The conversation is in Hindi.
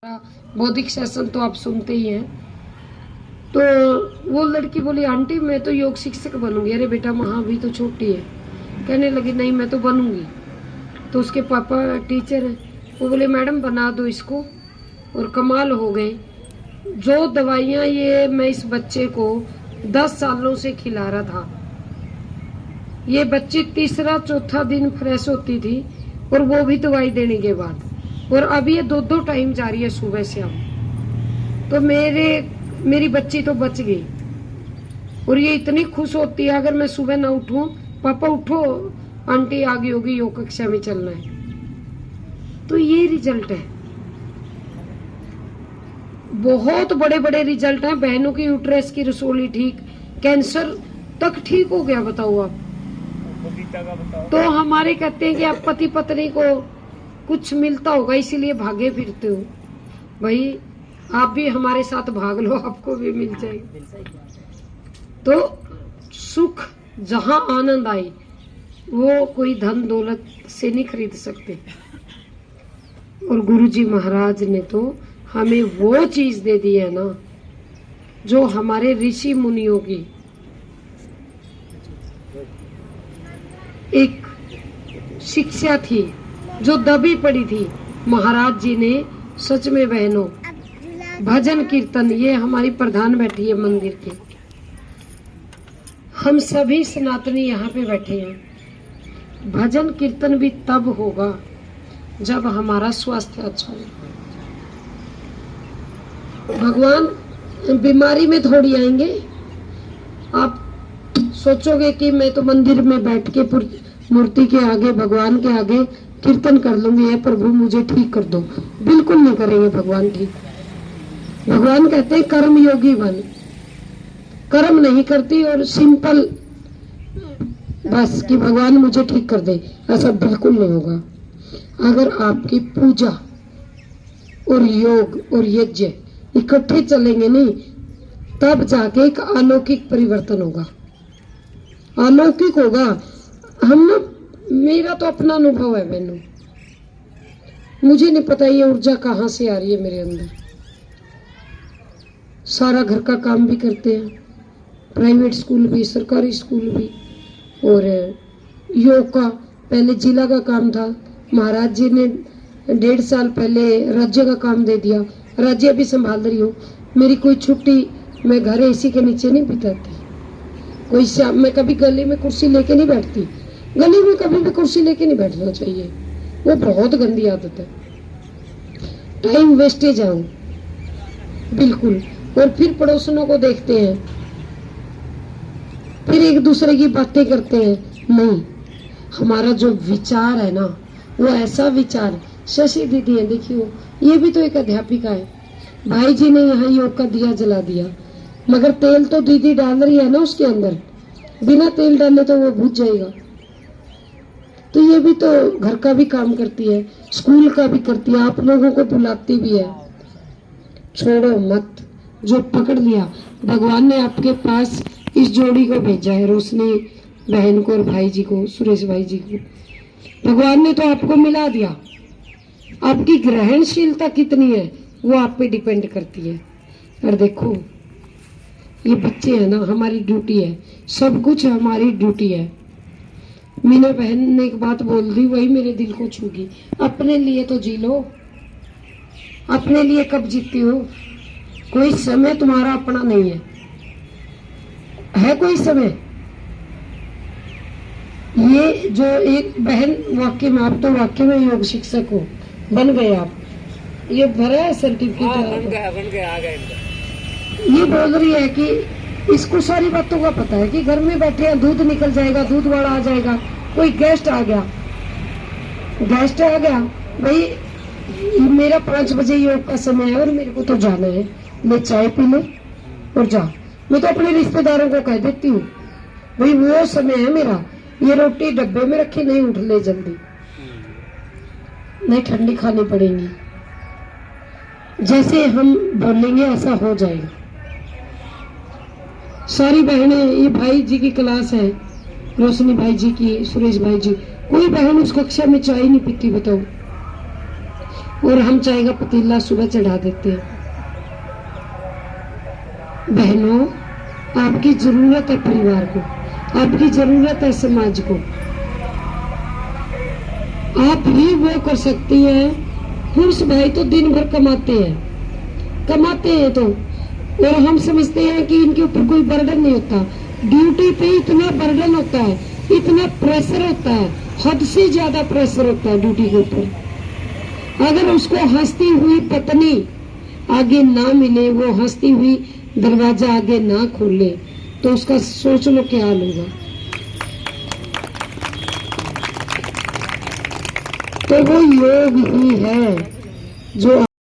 बौद्धिक सेशन तो आप सुनते ही हैं। तो वो लड़की बोली आंटी मैं तो योग शिक्षक बनूंगी। अरे बेटा वहाँ भी तो छोटी है। कहने लगी नहीं मैं तो बनूंगी। तो उसके पापा टीचर हैं, वो बोले मैडम बना दो इसको। और कमाल हो गए। जो दवाइयाँ ये मैं इस बच्चे को 10 सालों से खिला रहा था, ये बच्ची तीसरा चौथा दिन फ्रेश होती थी और वो भी दवाई देने के बाद। और अब ये 2-2 टाइम जा रही है सुबह शाम। तो मेरी बच्ची तो बच गई। और ये इतनी खुश होती है अगर मैं सुबह ना उठूं, पापा उठो आंटी आ गई होगी, योग कक्षा में चलना है। तो ये रिजल्ट है, बहुत बड़े बड़े रिजल्ट हैं। बहनों की यूट्रस की रसोली ठीक, कैंसर तक ठीक हो गया। बताओ आप। तो हमारे कहते हैं कि आप पति पत्नी को कुछ मिलता होगा इसीलिए भागे फिरते हो। भाई आप भी हमारे साथ भाग लो, आपको भी मिल जाएगी। तो सुख जहां आनंद आए वो कोई धन दौलत से नहीं खरीद सकते। और गुरुजी महाराज ने तो हमें वो चीज दे दी है ना जो हमारे ऋषि मुनियों की एक शिक्षा थी जो दबी पड़ी थी। महाराज जी ने सच में बहनों भजन कीर्तन, ये हमारी प्रधान बैठी है मंदिर की, हम सभी सनातनी यहाँ पे बैठे हैं। भजन कीर्तन भी तब होगा जब हमारा स्वास्थ्य अच्छा हो। भगवान बीमारी में थोड़ी आएंगे। आप सोचोगे कि मैं तो मंदिर में बैठ के मूर्ति के आगे, भगवान के आगे कीर्तन कर लूंगी, ये प्रभु मुझे ठीक कर दो। बिल्कुल नहीं करेंगे भगवान ठीक। भगवान कहते हैं कर्म योगी बन। कर्म नहीं करती और सिंपल बस कि भगवान मुझे ठीक कर दे, ऐसा बिल्कुल नहीं होगा। अगर आपकी पूजा और योग और यज्ञ इकट्ठे चलेंगे नहीं, तब जाके एक अलौकिक परिवर्तन होगा, अलौकिक होगा। हम ना, मेरा तो अपना अनुभव है बहनों, मुझे नहीं पता ये ऊर्जा कहाँ से आ रही है मेरे अंदर। सारा घर का काम भी करते हैं, प्राइवेट स्कूल भी, सरकारी स्कूल भी। और योग का पहले जिला का काम था, महाराज जी ने 1.5 साल पहले राज्य का काम दे दिया। राज्य भी संभाल रही हूँ। मेरी कोई छुट्टी मैं घर एसी के नीचे नहीं बिताती। कोई शाम मैं कभी गली में कुर्सी लेके नहीं बैठती। गली में कभी भी कुर्सी लेके नहीं बैठना चाहिए, वो बहुत गंदी आदत है। टाइम वेस्टेज है वो बिल्कुल। और फिर पड़ोसनों को देखते हैं, फिर एक दूसरे की बातें करते हैं। नहीं, हमारा जो विचार है ना वो ऐसा विचार। शशि दीदी है, देखियो ये भी तो एक अध्यापिका है। भाई जी ने यहाँ योग का दिया जला दिया, मगर तेल तो दीदी डाल रही है ना उसके अंदर। बिना तेल डाले तो वो बुझ जाएगा। तो ये भी तो घर का भी काम करती है, स्कूल का भी करती है, आप लोगों को बुलाती भी है। छोड़ो मत, जो पकड़ लिया। भगवान ने आपके पास इस जोड़ी को भेजा है, रोशनी बहन को और भाई जी को, सुरेश भाई जी को। भगवान ने तो आपको मिला दिया। आपकी ग्रहणशीलता कितनी है वो आप पे डिपेंड करती है। और देखो ये बच्चे हैं ना, हमारी ड्यूटी है, सब कुछ हमारी ड्यूटी है। मीना बहन ने एक बात बोल दी, वही मेरे दिल को छू गई। अपने लिए तो जी लो, अपने लिए कब जीती हो? कोई समय तुम्हारा अपना नहीं है कोई समय। ये जो एक बहन, वाकई में आप तो वाकई में योग शिक्षक हो, बन गए आप। ये भरा है सर्टिफिकेट, बन गया आ गए। ये बोल रही है कि इसको सारी बातों का पता है कि घर में बैठे हैं, दूध निकल जाएगा, दूध वाला आ जाएगा, कोई गेस्ट आ गया भाई मेरा 5 बजे योग का समय है और मेरे को तो जाना है, ले चाय पी ले और जा। मैं तो अपने रिश्तेदारों को कह देती हूँ भाई वो समय है मेरा, ये रोटी डब्बे में रखी, नहीं उठ ले जल्दी, नहीं ठंडी खानी पड़ेगी। जैसे हम बोलेंगे ऐसा हो जाएगा। सारी बहनें, ये भाई जी की क्लास है, रोशनी भाई जी की, सुरेश भाई जी, कोई बहन उस कक्षा में चाय नहीं पीती। बताओ और हम चाय का पतीला सुबह चढ़ा देते हैं। बहनों, आपकी जरूरत है परिवार को, आपकी जरूरत है समाज को। आप ही वो कर सकती हैं। पुरुष भाई तो दिन भर कमाते हैं तो, और हम समझते हैं कि इनके ऊपर कोई बर्डन नहीं होता। ड्यूटी पे इतना बर्डन होता है, इतना प्रेशर होता है, हद से ज्यादा प्रेशर होता है ड्यूटी के ऊपर। अगर उसको हंसती हुई पत्नी आगे ना मिले, वो हंसती हुई दरवाजा आगे ना खोले, तो उसका सोच लो क्या हाल होगा। तो वो योग ही है जो